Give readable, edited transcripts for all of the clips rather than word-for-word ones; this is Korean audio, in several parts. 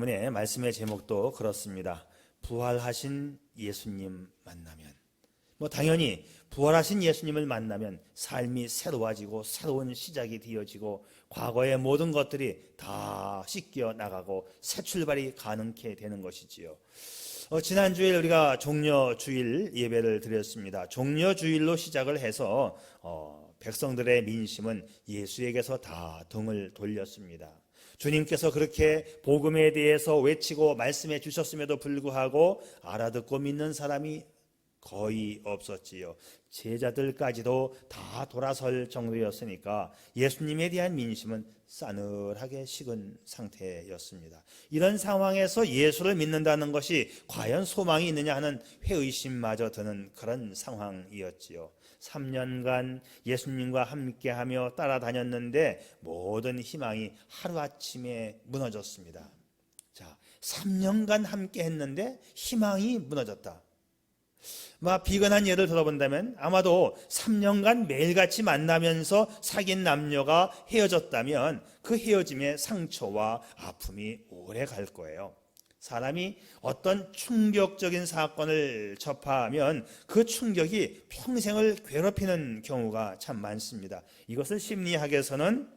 본문의 말씀의 제목도 그렇습니다. 부활하신 예수님 만나면, 당연히 부활하신 예수님을 만나면 삶이 새로워지고 새로운 시작이 되어지고 과거의 모든 것들이 다 씻겨 나가고 새 출발이 가능케 되는 것이지요. 지난주에 우리가 종려주일 예배를 드렸습니다. 종려주일로 시작을 해서 백성들의 민심은 예수에게서 다 등을 돌렸습니다. 주님께서 그렇게 복음에 대해서 외치고 말씀해 주셨음에도 불구하고 알아듣고 믿는 사람이 거의 없었지요. 제자들까지도 다 돌아설 정도였으니까 예수님에 대한 민심은 싸늘하게 식은 상태였습니다. 이런 상황에서 예수를 믿는다는 것이 과연 소망이 있느냐 하는 회의심마저 드는 그런 상황이었지요. 3년간 예수님과 함께하며 따라다녔는데 모든 희망이 하루아침에 무너졌습니다. 자, 3년간 함께 했는데 희망이 무너졌다. 비근한 예를 들어본다면 아마도 3년간 매일같이 만나면서 사귄 남녀가 헤어졌다면 그 헤어짐의 상처와 아픔이 오래 갈 거예요. 사람이 어떤 충격적인 사건을 접하면 그 충격이 평생을 괴롭히는 경우가 참 많습니다. 이것을 심리학에서는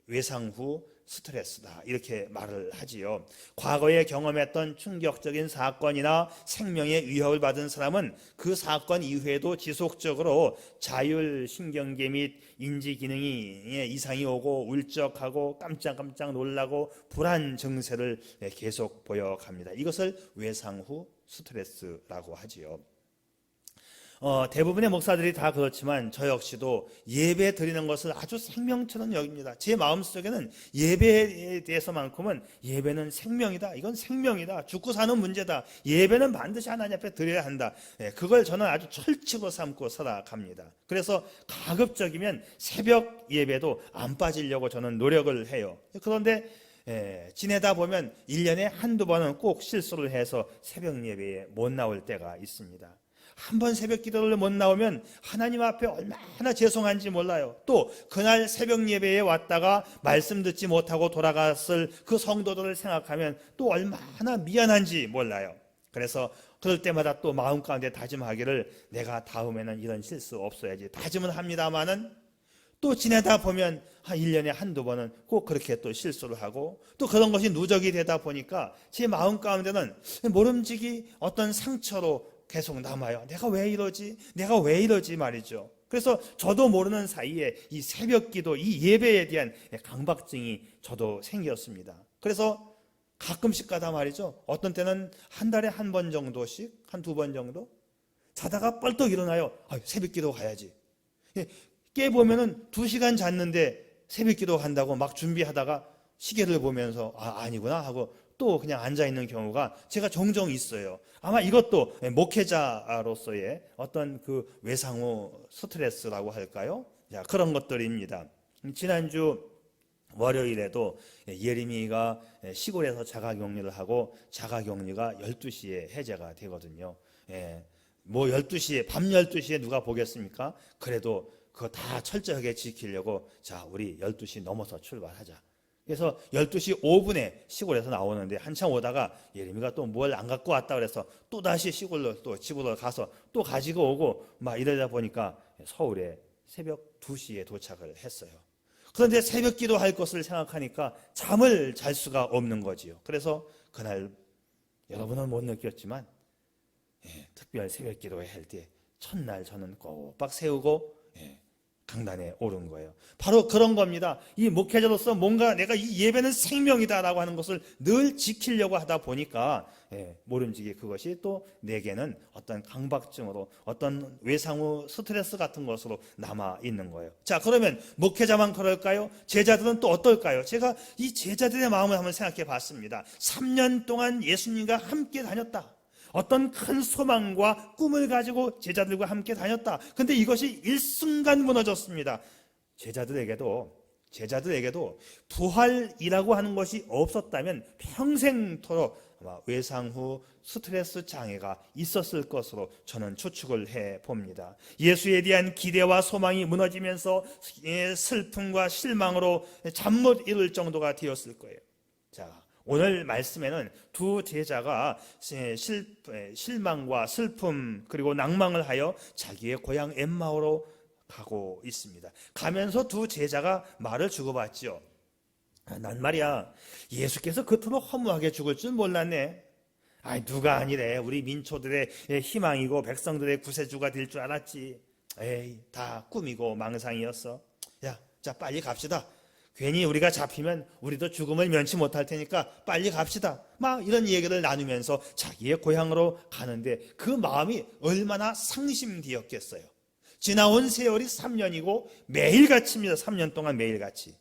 외상 후 스트레스다 이렇게 말을 하지요. 과거에 경험했던 충격적인 사건이나 생명의 위협을 받은 사람은 그 사건 이후에도 지속적으로 자율신경계 및 인지기능에 이상이 오고 울적하고 깜짝깜짝 놀라고 불안 증세를 계속 보여갑니다. 이것을 외상 후 스트레스라고 하지요. 대부분의 목사들이 다 그렇지만 저 역시도 예배 드리는 것을 아주 생명처럼 여깁니다. 제 마음속에는 예배에 대해서만큼은 예배는 생명이다. 이건 생명이다. 죽고 사는 문제다. 예배는 반드시 하나님 앞에 드려야 한다. 그걸 저는 아주 철칙으로 삼고 살아갑니다. 그래서 가급적이면 새벽 예배도 안 빠지려고 저는 노력을 해요. 그런데 지내다 보면 1년에 한두 번은 꼭 실수를 해서 새벽 예배에 못 나올 때가 있습니다. 한 번 새벽 기도를 못 나오면 하나님 앞에 얼마나 죄송한지 몰라요. 또 그날 새벽 예배에 왔다가 말씀 듣지 못하고 돌아갔을 그 성도들을 생각하면 또 얼마나 미안한지 몰라요. 그래서 그럴 때마다 또 마음 가운데 다짐하기를 내가 다음에는 이런 실수 없어야지 다짐은 합니다마는 또 지내다 보면 한 1년에 한두 번은 꼭 그렇게 또 실수를 하고 또 그런 것이 누적이 되다 보니까 제 마음 가운데는 모름지기 어떤 상처로 계속 남아요. 내가 왜 이러지? 내가 왜 이러지 말이죠. 그래서 저도 모르는 사이에 이 새벽 기도, 이 예배에 대한 강박증이 저도 생겼습니다. 그래서 가끔씩 가다 말이죠. 어떤 때는 한 달에 한 번 정도씩, 한 두 번 정도 자다가 뻘떡 일어나요. 새벽 기도 가야지. 깨보면은 2시간 잤는데 새벽 기도 간다고 막 준비하다가 시계를 보면서 아니구나 하고 또 그냥 앉아있는 경우가 제가 종종 있어요. 아마 이것도 목회자로서의 어떤 그 외상 후 스트레스라고 할까요? 자, 그런 것들입니다. 지난주 월요일에도 예림이가 시골에서 자가격리를 하고 자가격리가 12시에 해제가 되거든요. 12시에, 밤 12시에 누가 보겠습니까? 그래도 그거 다 철저하게 지키려고 자, 우리 12시 넘어서 출발하자. 그래서 12시 5분에 시골에서 나오는데 한참 오다가 예림이가 또 뭘 안 갖고 왔다 그래서 또다시 시골로 또 집으로 가서 또 가지고 오고 막 이러다 보니까 서울에 새벽 2시에 도착을 했어요. 그런데 새벽 기도할 것을 생각하니까 잠을 잘 수가 없는 거지요. 그래서 그날 여러분은 못 느꼈지만 특별 새벽 기도회 할 때 첫날 저는 꼬박 세우고 강단에 오른 거예요. 바로 그런 겁니다. 이 목회자로서 뭔가 내가 이 예배는 생명이다라고 하는 것을 늘 지키려고 하다 보니까 모름지기 그것이 또 내게는 어떤 강박증으로 어떤 외상 후 스트레스 같은 것으로 남아 있는 거예요. 자, 그러면 목회자만 그럴까요? 제자들은 또 어떨까요? 제가 이 제자들의 마음을 한번 생각해 봤습니다. 3년 동안 예수님과 함께 다녔다. 어떤 큰 소망과 꿈을 가지고 제자들과 함께 다녔다. 근데 이것이 일순간 무너졌습니다. 제자들에게도 부활이라고 하는 것이 없었다면 평생토록 아마 외상 후 스트레스 장애가 있었을 것으로 저는 추측을 해봅니다. 예수에 대한 기대와 소망이 무너지면서 슬픔과 실망으로 잠 못 이룰 정도가 되었을 거예요. 자, 오늘 말씀에는 두 제자가 실망과 슬픔 그리고 낭망을 하여 자기의 고향 엠마오로 가고 있습니다. 가면서 두 제자가 말을 주고받지요. 난 말이야, 예수께서 그토록 허무하게 죽을 줄 몰랐네. 누가 아니래. 우리 민초들의 희망이고 백성들의 구세주가 될 줄 알았지. 에이, 다 꿈이고 망상이었어. 야, 자, 빨리 갑시다. 괜히 우리가 잡히면 우리도 죽음을 면치 못할 테니까 빨리 갑시다. 막 이런 얘기를 나누면서 자기의 고향으로 가는데 그 마음이 얼마나 상심되었겠어요. 지나온 세월이 3년이고 매일같이입니다. 3년 동안 매일같이.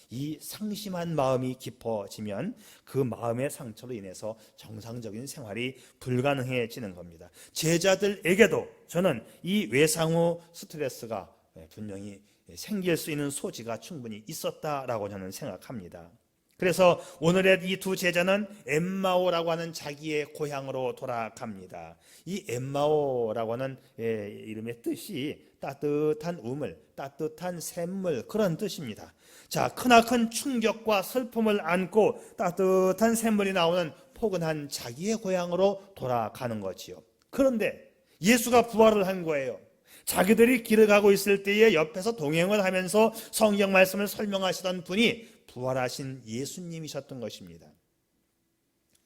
이 상심한 마음이 깊어지면 그 마음의 상처로 인해서 정상적인 생활이 불가능해지는 겁니다. 제자들에게도 저는 이 외상후 스트레스가 분명히 생길 수 있는 소지가 충분히 있었다라고 저는 생각합니다. 그래서 오늘의 이 두 제자는 엠마오라고 하는 자기의 고향으로 돌아갑니다. 이 엠마오라고 하는 이름의 뜻이 따뜻한 우물, 따뜻한 샘물 그런 뜻입니다. 자, 크나큰 충격과 슬픔을 안고 따뜻한 샘물이 나오는 포근한 자기의 고향으로 돌아가는 거지요. 그런데 예수가 부활을 한 거예요. 자기들이 길을 가고 있을 때에 옆에서 동행을 하면서 성경 말씀을 설명하시던 분이 부활하신 예수님이셨던 것입니다.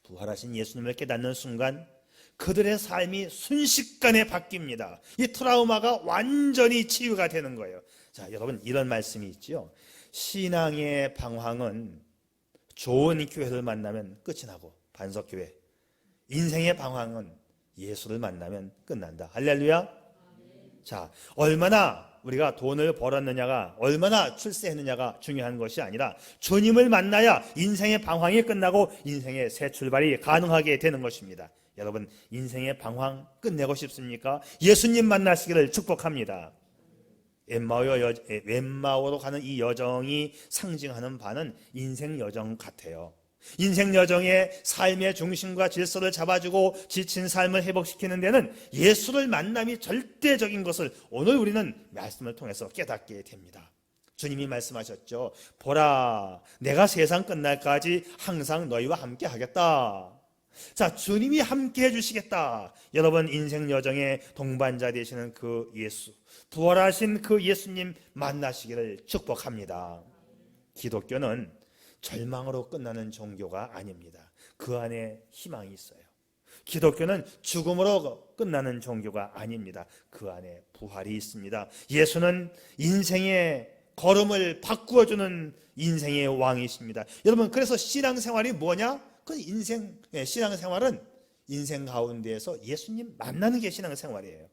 부활하신 예수님을 깨닫는 순간 그들의 삶이 순식간에 바뀝니다. 이 트라우마가 완전히 치유가 되는 거예요. 자, 여러분, 이런 말씀이 있죠. 신앙의 방황은 좋은 교회를 만나면 끝이 나고 반석교회, 인생의 방황은 예수를 만나면 끝난다. 할렐루야. 자, 얼마나 우리가 돈을 벌었느냐가, 얼마나 출세했느냐가 중요한 것이 아니라 주님을 만나야 인생의 방황이 끝나고 인생의 새 출발이 가능하게 되는 것입니다. 여러분, 인생의 방황 끝내고 싶습니까? 예수님 만나시기를 축복합니다. 엠마오로 가는 이 여정이 상징하는 바는 인생 여정 같아요. 인생 여정의 삶의 중심과 질서를 잡아주고 지친 삶을 회복시키는 데는 예수를 만남이 절대적인 것을 오늘 우리는 말씀을 통해서 깨닫게 됩니다. 주님이 말씀하셨죠. 보라, 내가 세상 끝날까지 항상 너희와 함께 하겠다. 자, 주님이 함께 해주시겠다. 여러분, 인생 여정의 동반자 되시는 그 예수, 부활하신 그 예수님 만나시기를 축복합니다. 기독교는 절망으로 끝나는 종교가 아닙니다. 그 안에 희망이 있어요. 기독교는 죽음으로 끝나는 종교가 아닙니다. 그 안에 부활이 있습니다. 예수는 인생의 걸음을 바꾸어주는 인생의 왕이십니다. 여러분, 그래서 신앙생활이 뭐냐? 그 신앙생활은 인생 가운데에서 예수님 만나는 게 신앙생활이에요.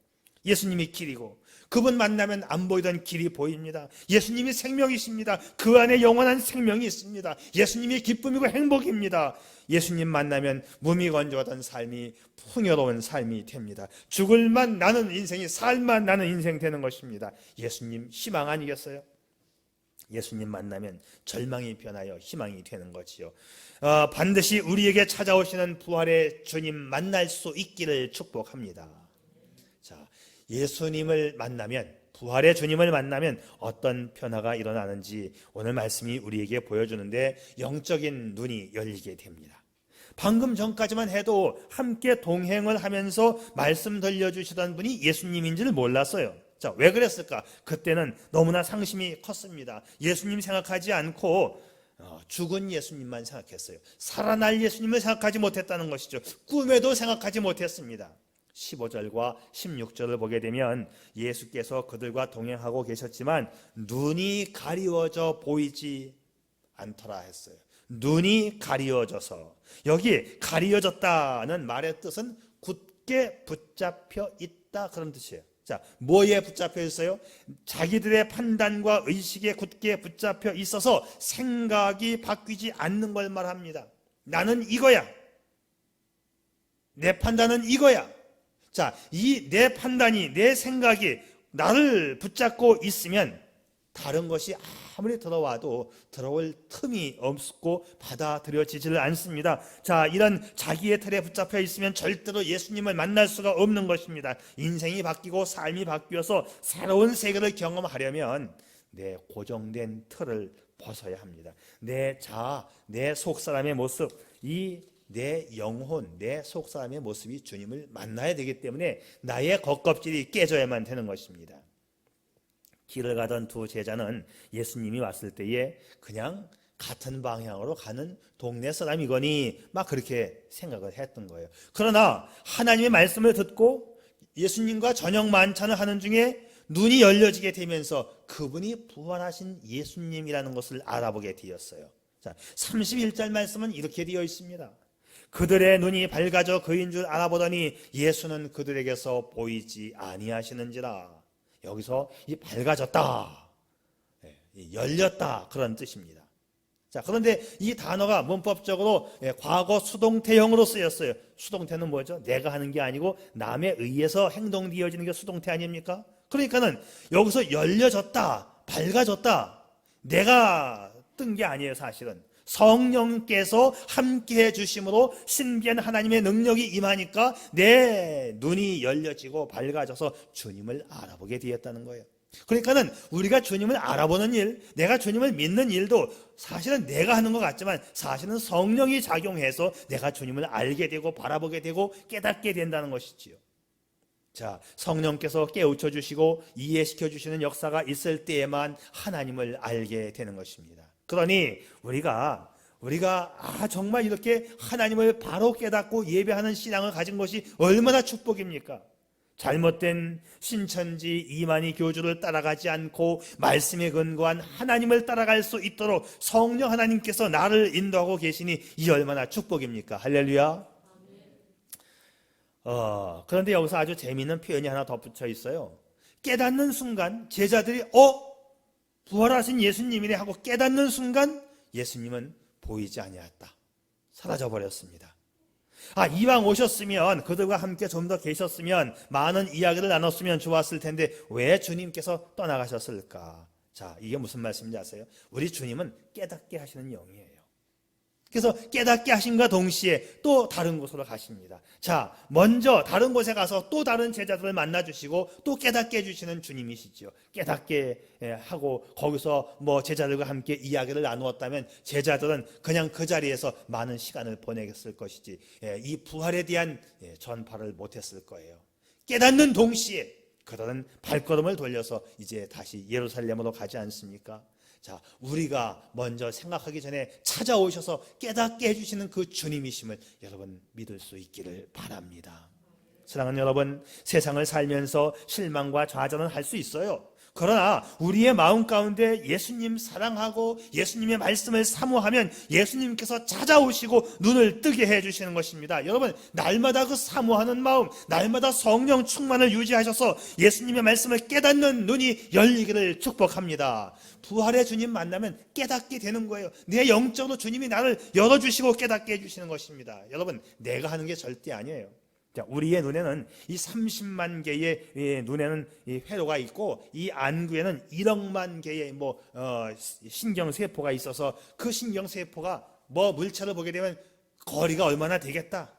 예수님이 길이고 그분 만나면 안 보이던 길이 보입니다. 예수님이 생명이십니다. 그 안에 영원한 생명이 있습니다. 예수님이 기쁨이고 행복입니다. 예수님 만나면 무미건조하던 삶이 풍요로운 삶이 됩니다. 죽을만 나는 인생이 살만 나는 인생 되는 것입니다. 예수님 희망 아니겠어요? 예수님 만나면 절망이 변하여 희망이 되는 거지요. 반드시 우리에게 찾아오시는 부활의 주님 만날 수 있기를 축복합니다. 자, 예수님을 만나면, 부활의 주님을 만나면 어떤 변화가 일어나는지 오늘 말씀이 우리에게 보여주는데 영적인 눈이 열리게 됩니다. 방금 전까지만 해도 함께 동행을 하면서 말씀 들려주시던 분이 예수님인지를 몰랐어요. 자, 왜 그랬을까? 그때는 너무나 상심이 컸습니다. 예수님 생각하지 않고 죽은 예수님만 생각했어요. 살아날 예수님을 생각하지 못했다는 것이죠. 꿈에도 생각하지 못했습니다. 15절과 16절을 보게 되면 예수께서 그들과 동행하고 계셨지만 눈이 가리워져 보이지 않더라 했어요. 눈이 가리워져서, 여기 가리워졌다는 말의 뜻은 굳게 붙잡혀 있다 그런 뜻이에요. 자, 뭐에 붙잡혀 있어요? 자기들의 판단과 의식에 굳게 붙잡혀 있어서 생각이 바뀌지 않는 걸 말합니다. 나는 이거야. 내 판단은 이거야. 자, 이 내 판단이, 내 생각이 나를 붙잡고 있으면 다른 것이 아무리 들어와도 들어올 틈이 없고 받아들여지지를 않습니다. 자, 이런 자기의 틀에 붙잡혀 있으면 절대로 예수님을 만날 수가 없는 것입니다. 인생이 바뀌고 삶이 바뀌어서 새로운 세계를 경험하려면 내 고정된 틀을 벗어야 합니다. 내 자아, 내 속사람의 모습, 이 내 영혼, 내 속사람의 모습이 주님을 만나야 되기 때문에 나의 겉껍질이 깨져야만 되는 것입니다. 길을 가던 두 제자는 예수님이 왔을 때에 그냥 같은 방향으로 가는 동네 사람이거니 막 그렇게 생각을 했던 거예요. 그러나 하나님의 말씀을 듣고 예수님과 저녁 만찬을 하는 중에 눈이 열려지게 되면서 그분이 부활하신 예수님이라는 것을 알아보게 되었어요. 자, 31절 말씀은 이렇게 되어 있습니다. 그들의 눈이 밝아져 그인 줄 알아보더니 예수는 그들에게서 보이지 아니하시는지라. 여기서 이 밝아졌다, 열렸다 그런 뜻입니다. 자, 그런데 이 단어가 문법적으로 과거 수동태형으로 쓰였어요. 수동태는 뭐죠? 내가 하는 게 아니고 남에 의해서 행동되어지는 게 수동태 아닙니까? 그러니까는 여기서 열려졌다, 밝아졌다, 내가 뜬 게 아니에요. 사실은 성령께서 함께해 주심으로 신비한 하나님의 능력이 임하니까 내 눈이 열려지고 밝아져서 주님을 알아보게 되었다는 거예요. 그러니까는 우리가 주님을 알아보는 일, 내가 주님을 믿는 일도 사실은 내가 하는 것 같지만 사실은 성령이 작용해서 내가 주님을 알게 되고 바라보게 되고 깨닫게 된다는 것이지요. 자, 성령께서 깨우쳐 주시고 이해시켜 주시는 역사가 있을 때에만 하나님을 알게 되는 것입니다. 그러니 우리가 정말 이렇게 하나님을 바로 깨닫고 예배하는 신앙을 가진 것이 얼마나 축복입니까? 잘못된 신천지 이만희 교주를 따라가지 않고 말씀에 근거한 하나님을 따라갈 수 있도록 성령 하나님께서 나를 인도하고 계시니 이 얼마나 축복입니까? 할렐루야. 그런데 여기서 아주 재미있는 표현이 하나 덧붙여 있어요. 깨닫는 순간 제자들이 부활하신 예수님이네 하고 깨닫는 순간 예수님은 보이지 아니하였다. 사라져 버렸습니다. 이왕 오셨으면 그들과 함께 좀 더 계셨으면 많은 이야기를 나눴으면 좋았을 텐데 왜 주님께서 떠나가셨을까? 자, 이게 무슨 말씀인지 아세요? 우리 주님은 깨닫게 하시는 영이에요. 그래서 깨닫게 하신과 동시에 또 다른 곳으로 가십니다. 자, 먼저 다른 곳에 가서 또 다른 제자들을 만나주시고 또 깨닫게 해주시는 주님이시죠. 깨닫게 하고 거기서 제자들과 함께 이야기를 나누었다면 제자들은 그냥 그 자리에서 많은 시간을 보내겠을 것이지 이 부활에 대한 전파를 못했을 거예요. 깨닫는 동시에 그들은 발걸음을 돌려서 이제 다시 예루살렘으로 가지 않습니까? 자, 우리가 먼저 생각하기 전에 찾아오셔서 깨닫게 해주시는 그 주님이심을 여러분 믿을 수 있기를 바랍니다. 사랑하는 여러분, 세상을 살면서 실망과 좌절은 할 수 있어요. 그러나 우리의 마음 가운데 예수님 사랑하고 예수님의 말씀을 사모하면 예수님께서 찾아오시고 눈을 뜨게 해주시는 것입니다. 여러분, 날마다 그 사모하는 마음, 날마다 성령 충만을 유지하셔서 예수님의 말씀을 깨닫는 눈이 열리기를 축복합니다. 부활의 주님 만나면 깨닫게 되는 거예요. 내 영적으로 주님이 나를 열어주시고 깨닫게 해주시는 것입니다. 여러분, 내가 하는 게 절대 아니에요. 자, 우리의 눈에는 이 30만 개의 눈에는 이 회로가 있고 이 안구에는 1억만 개의 신경세포가 있어서 그 신경세포가 물체를 보게 되면 거리가 얼마나 되겠다,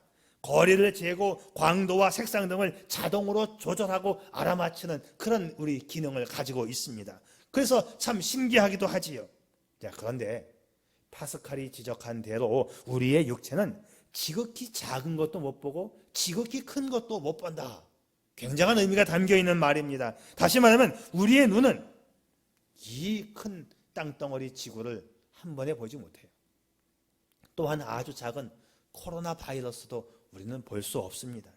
거리를 재고 광도와 색상 등을 자동으로 조절하고 알아맞히는 그런 우리 기능을 가지고 있습니다. 그래서 참 신기하기도 하지요. 자, 그런데 파스칼이 지적한 대로 우리의 육체는 지극히 작은 것도 못 보고 지극히 큰 것도 못 본다. 굉장한 의미가 담겨있는 말입니다. 다시 말하면 우리의 눈은 이 큰 땅덩어리 지구를 한 번에 보지 못해요. 또한 아주 작은 코로나 바이러스도 우리는 볼 수 없습니다.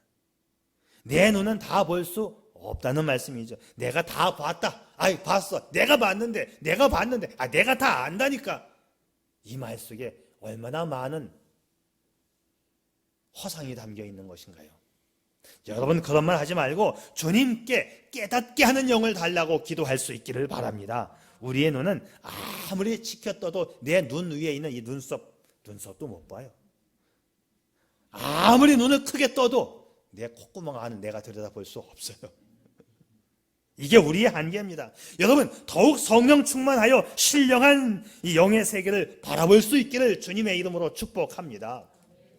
내 눈은 다 볼 수 없다는 말씀이죠. 내가 다 봤다. 봤어. 내가 봤는데. 내가 다 안다니까. 이 말 속에 얼마나 많은 허상이 담겨 있는 것인가요? 여러분, 그런 말 하지 말고 주님께 깨닫게 하는 영을 달라고 기도할 수 있기를 바랍니다. 우리의 눈은 아무리 지켜떠도 내 눈 위에 있는 이 눈썹도 못 봐요. 아무리 눈을 크게 떠도 내 콧구멍 안을 내가 들여다볼 수 없어요. 이게 우리의 한계입니다. 여러분, 더욱 성령 충만하여 신령한 이 영의 세계를 바라볼 수 있기를 주님의 이름으로 축복합니다.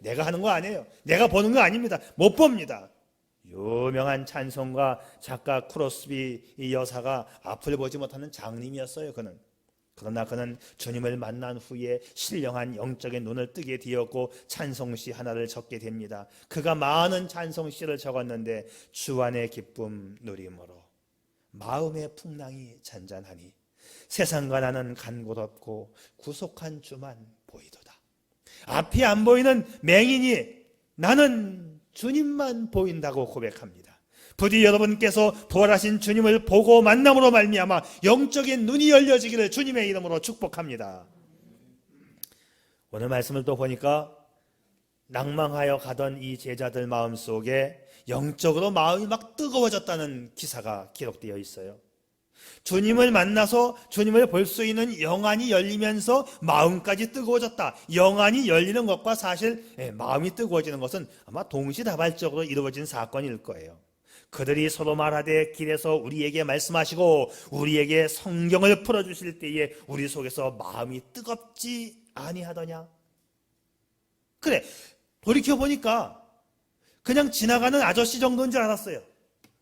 내가 하는 거 아니에요. 내가 보는 거 아닙니다. 못 봅니다. 유명한 찬송가 작가 크로스비 이 여사가 앞을 보지 못하는 장님이었어요. 그는 그러나 그는 주님을 만난 후에 신령한 영적인 눈을 뜨게 되었고 찬송시 하나를 적게 됩니다. 그가 많은 찬송시를 적었는데 주 안의 기쁨 누림으로 마음의 풍랑이 잔잔하니 세상과 나는 간 곳 없고 구속한 주만 보이도다. 앞이 안 보이는 맹인이 나는 주님만 보인다고 고백합니다. 부디 여러분께서 부활하신 주님을 보고 만남으로 말미암아 영적인 눈이 열려지기를 주님의 이름으로 축복합니다. 오늘 말씀을 또 보니까 낭망하여 가던 이 제자들 마음속에 영적으로 마음이 막 뜨거워졌다는 기사가 기록되어 있어요. 주님을 만나서 주님을 볼 수 있는 영안이 열리면서 마음까지 뜨거워졌다. 영안이 열리는 것과 사실 마음이 뜨거워지는 것은 아마 동시다발적으로 이루어진 사건일 거예요. 그들이 서로 말하되 길에서 우리에게 말씀하시고 우리에게 성경을 풀어주실 때에 우리 속에서 마음이 뜨겁지 아니하더냐. 그래, 돌이켜보니까 그냥 지나가는 아저씨 정도인 줄 알았어요.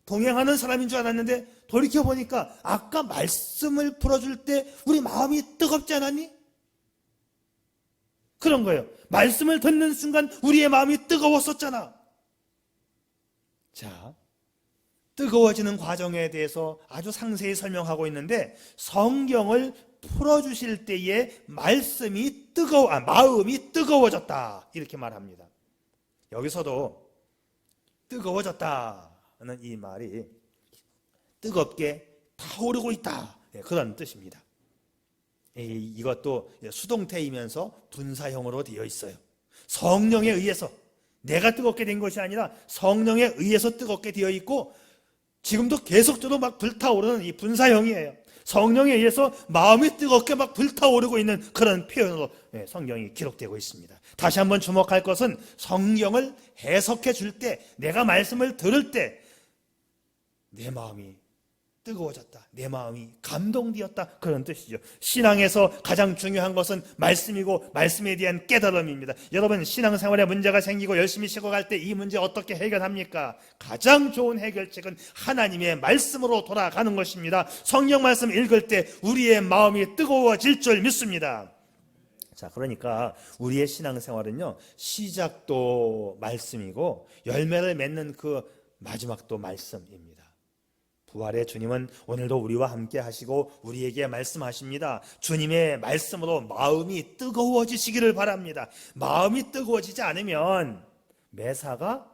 동행하는 사람인 줄 알았는데 돌이켜보니까 아까 말씀을 풀어줄 때 우리 마음이 뜨겁지 않았니? 그런 거예요. 말씀을 듣는 순간 우리의 마음이 뜨거웠었잖아. 자, 뜨거워지는 과정에 대해서 아주 상세히 설명하고 있는데 성경을 풀어주실 때에 마음이 뜨거워졌다 이렇게 말합니다. 여기서도 뜨거워졌다는 이 말이 뜨겁게 타오르고 있다 그런 뜻입니다. 이것도 수동태이면서 분사형으로 되어 있어요. 성령에 의해서 내가 뜨겁게 된 것이 아니라 성령에 의해서 뜨겁게 되어 있고 지금도 계속적으로 막 불타오르는 이 분사형이에요. 성령에 의해서 마음이 뜨겁게 막 불타오르고 있는 그런 표현으로 성경이 기록되고 있습니다. 다시 한번 주목할 것은 성경을 해석해 줄 때, 내가 말씀을 들을 때 내 마음이 뜨거워졌다, 내 마음이 감동되었다 그런 뜻이죠. 신앙에서 가장 중요한 것은 말씀이고 말씀에 대한 깨달음입니다. 여러분 신앙생활에 문제가 생기고 열심히 쉬어갈 때 이 문제 어떻게 해결합니까? 가장 좋은 해결책은 하나님의 말씀으로 돌아가는 것입니다. 성경 말씀 읽을 때 우리의 마음이 뜨거워질 줄 믿습니다. 자, 그러니까 우리의 신앙생활은요, 시작도 말씀이고 열매를 맺는 그 마지막도 말씀입니다. 부활의 주님은 오늘도 우리와 함께 하시고 우리에게 말씀하십니다. 주님의 말씀으로 마음이 뜨거워지시기를 바랍니다. 마음이 뜨거워지지 않으면 매사가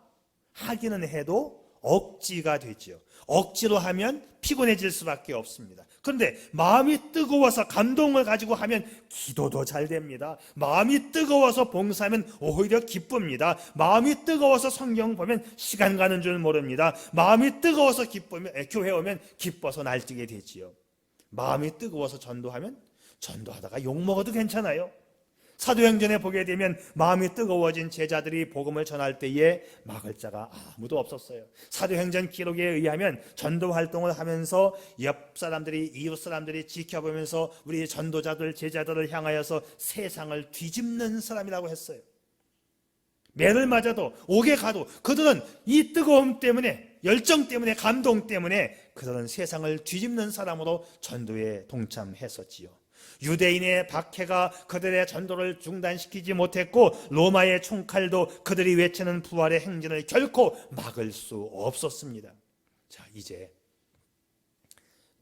하기는 해도 억지가 되죠. 억지로 하면 피곤해질 수밖에 없습니다. 그런데 마음이 뜨거워서 감동을 가지고 하면 기도도 잘 됩니다. 마음이 뜨거워서 봉사하면 오히려 기쁩니다. 마음이 뜨거워서 성경 보면 시간 가는 줄 모릅니다. 마음이 뜨거워서 기쁘면 교회 오면 기뻐서 날뛰게 되지요. 마음이 뜨거워서 전도하면 전도하다가 욕먹어도 괜찮아요. 사도행전에 보게 되면 마음이 뜨거워진 제자들이 복음을 전할 때에 막을 자가 아무도 없었어요. 사도행전 기록에 의하면 전도 활동을 하면서 옆 사람들이, 이웃 사람들이 지켜보면서 우리 전도자들, 제자들을 향하여서 세상을 뒤집는 사람이라고 했어요. 매를 맞아도 옥에 가도 그들은 이 뜨거움 때문에, 열정 때문에, 감동 때문에 그들은 세상을 뒤집는 사람으로 전도에 동참했었지요. 유대인의 박해가 그들의 전도를 중단시키지 못했고 로마의 총칼도 그들이 외치는 부활의 행진을 결코 막을 수 없었습니다. 자, 이제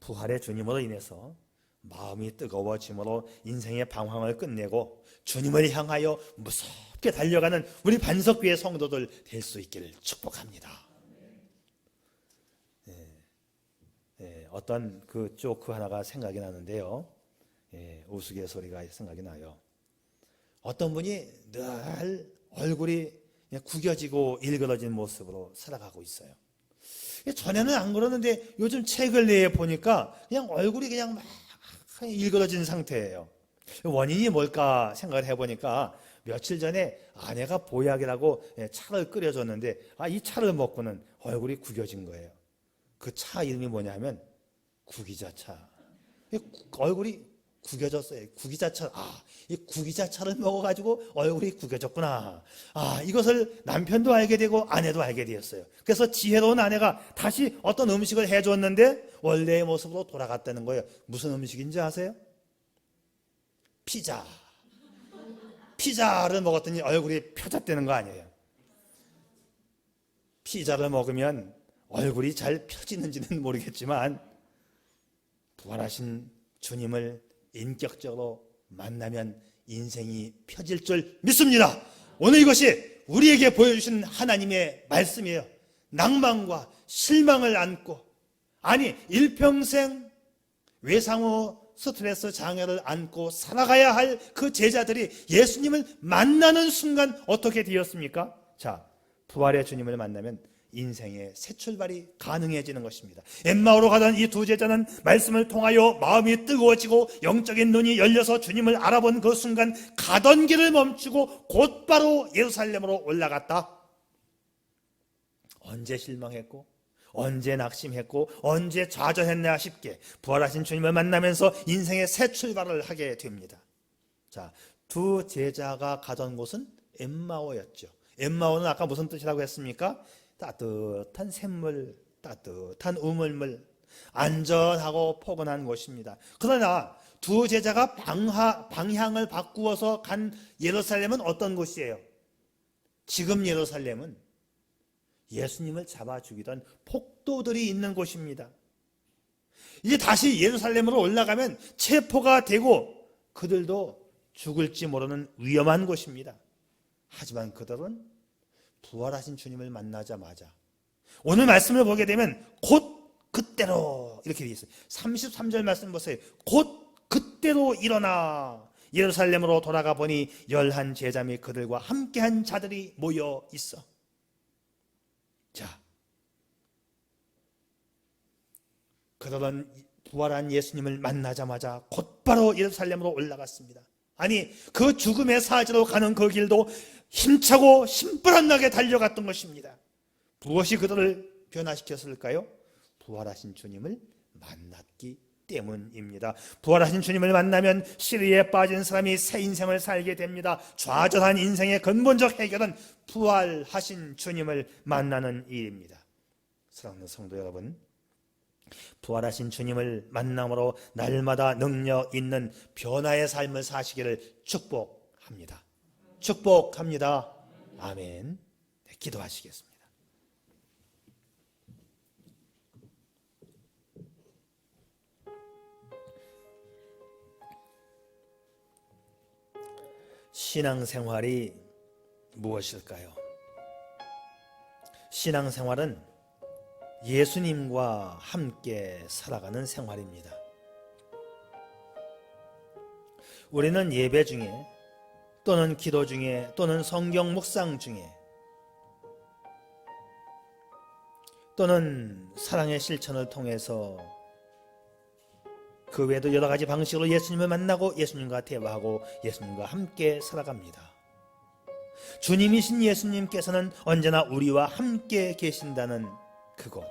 부활의 주님으로 인해서 마음이 뜨거워짐으로 인생의 방황을 끝내고 주님을 향하여 무섭게 달려가는 우리 반석교회 성도들 될 수 있기를 축복합니다. 어떤 그 조크 하나가 생각이 나는데요. 우스갯소리가 생각이 나요. 어떤 분이 늘 얼굴이 구겨지고 일그러진 모습으로 살아가고 있어요. 전에는 안 그러는데 요즘 책을 내에 보니까 그냥 얼굴이 그냥 막 일그러진 상태예요. 원인이 뭘까 생각을 해보니까 며칠 전에 아내가 보약이라고 차를 끓여줬는데 이 차를 먹고는 얼굴이 구겨진 거예요. 그 차 이름이 뭐냐면 구기자차. 얼굴이 구겨졌어요. 구기자차. 이 구기자차를 먹어가지고 얼굴이 구겨졌구나. 이것을 남편도 알게 되고 아내도 알게 되었어요. 그래서 지혜로운 아내가 다시 어떤 음식을 해줬는데 원래의 모습으로 돌아갔다는 거예요. 무슨 음식인지 아세요? 피자를 먹었더니 얼굴이 펴졌다는 거 아니에요. 피자를 먹으면 얼굴이 잘 펴지는지는 모르겠지만 부활하신 주님을 인격적으로 만나면 인생이 펴질 줄 믿습니다. 오늘 이것이 우리에게 보여주신 하나님의 말씀이에요. 낭만과 실망을 안고, 아니 일평생 외상후 스트레스 장애를 안고 살아가야 할 그 제자들이 예수님을 만나는 순간 어떻게 되었습니까? 자, 부활의 주님을 만나면 인생의 새 출발이 가능해지는 것입니다. 엠마오로 가던 이 두 제자는 말씀을 통하여 마음이 뜨거워지고 영적인 눈이 열려서 주님을 알아본 그 순간 가던 길을 멈추고 곧바로 예루살렘으로 올라갔다. 언제 실망했고, 언제 낙심했고, 언제 좌절했나 싶게 부활하신 주님을 만나면서 인생의 새 출발을 하게 됩니다. 자, 두 제자가 가던 곳은 엠마오였죠. 엠마오는 아까 무슨 뜻이라고 했습니까? 따뜻한 샘물, 따뜻한 우물물, 안전하고 포근한 곳입니다. 그러나 두 제자가 방향을 바꾸어서 간 예루살렘은 어떤 곳이에요? 지금 예루살렘은 예수님을 잡아 죽이던 폭도들이 있는 곳입니다. 이제 다시 예루살렘으로 올라가면 체포가 되고 그들도 죽을지 모르는 위험한 곳입니다. 하지만 그들은 부활하신 주님을 만나자마자 오늘 말씀을 보게 되면 곧 그때로 이렇게 되어 있어요. 33절 말씀 보세요. 곧 그때로 일어나 예루살렘으로 돌아가 보니 11 제자 및 그들과 함께한 자들이 모여 있어. 자, 그들은 부활한 예수님을 만나자마자 곧바로 예루살렘으로 올라갔습니다. 아니, 그 죽음의 사지로 가는 그 길도 힘차고 심불안하게 달려갔던 것입니다. 무엇이 그들을 변화시켰을까요? 부활하신 주님을 만났기 때문입니다. 부활하신 주님을 만나면 시리에 빠진 사람이 새 인생을 살게 됩니다. 좌절한 인생의 근본적 해결은 부활하신 주님을 만나는 일입니다. 사랑하는 성도 여러분, 부활하신 주님을 만남으로 날마다 능력 있는 변화의 삶을 사시기를 축복합니다. 축복합니다. 아멘. 네, 기도하시겠습니다. 신앙생활이 무엇일까요? 신앙생활은 예수님과 함께 살아가는 생활입니다. 우리는 예배 중에 또는 기도 중에 또는 성경 묵상 중에 또는 사랑의 실천을 통해서 그 외에도 여러 가지 방식으로 예수님을 만나고 예수님과 대화하고 예수님과 함께 살아갑니다. 주님이신 예수님께서는 언제나 우리와 함께 계신다는 그것,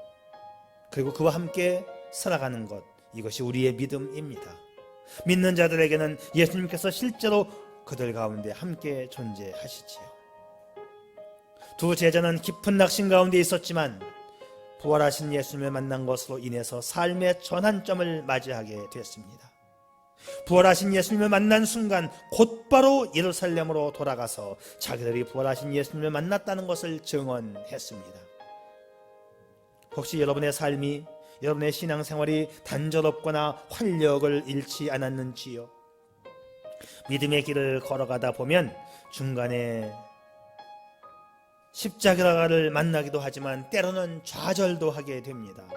그리고 그와 함께 살아가는 것, 이것이 우리의 믿음입니다. 믿는 자들에게는 예수님께서 실제로 그들 가운데 함께 존재하시지요. 두 제자는 깊은 낙심 가운데 있었지만 부활하신 예수님을 만난 것으로 인해서 삶의 전환점을 맞이하게 됐습니다. 부활하신 예수님을 만난 순간 곧바로 예루살렘으로 돌아가서 자기들이 부활하신 예수님을 만났다는 것을 증언했습니다. 혹시 여러분의 삶이, 여러분의 신앙생활이 단조롭거나 활력을 잃지 않았는지요? 믿음의 길을 걸어가다 보면 중간에 십자가를 만나기도 하지만 때로는 좌절도 하게 됩니다.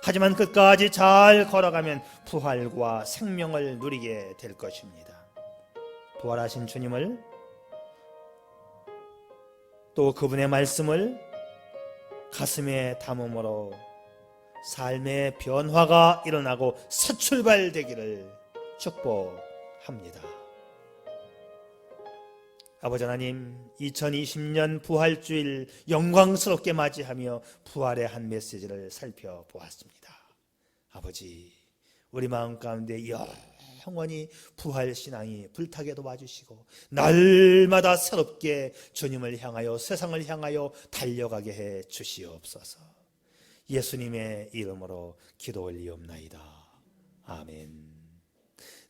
하지만 끝까지 잘 걸어가면 부활과 생명을 누리게 될 것입니다. 부활하신 주님을, 또 그분의 말씀을 가슴에 담음으로 삶의 변화가 일어나고 새 출발되기를 축복합니다. 아버지 하나님, 2020년 부활주일 영광스럽게 맞이하며 부활의 한 메시지를 살펴보았습니다. 아버지, 우리 마음 가운데 영원히 부활신앙이 불타게 도와주시고 날마다 새롭게 주님을 향하여, 세상을 향하여 달려가게 해 주시옵소서. 예수님의 이름으로 기도 올리옵나이다. 아멘.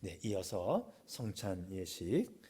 네, 이어서 성찬 예식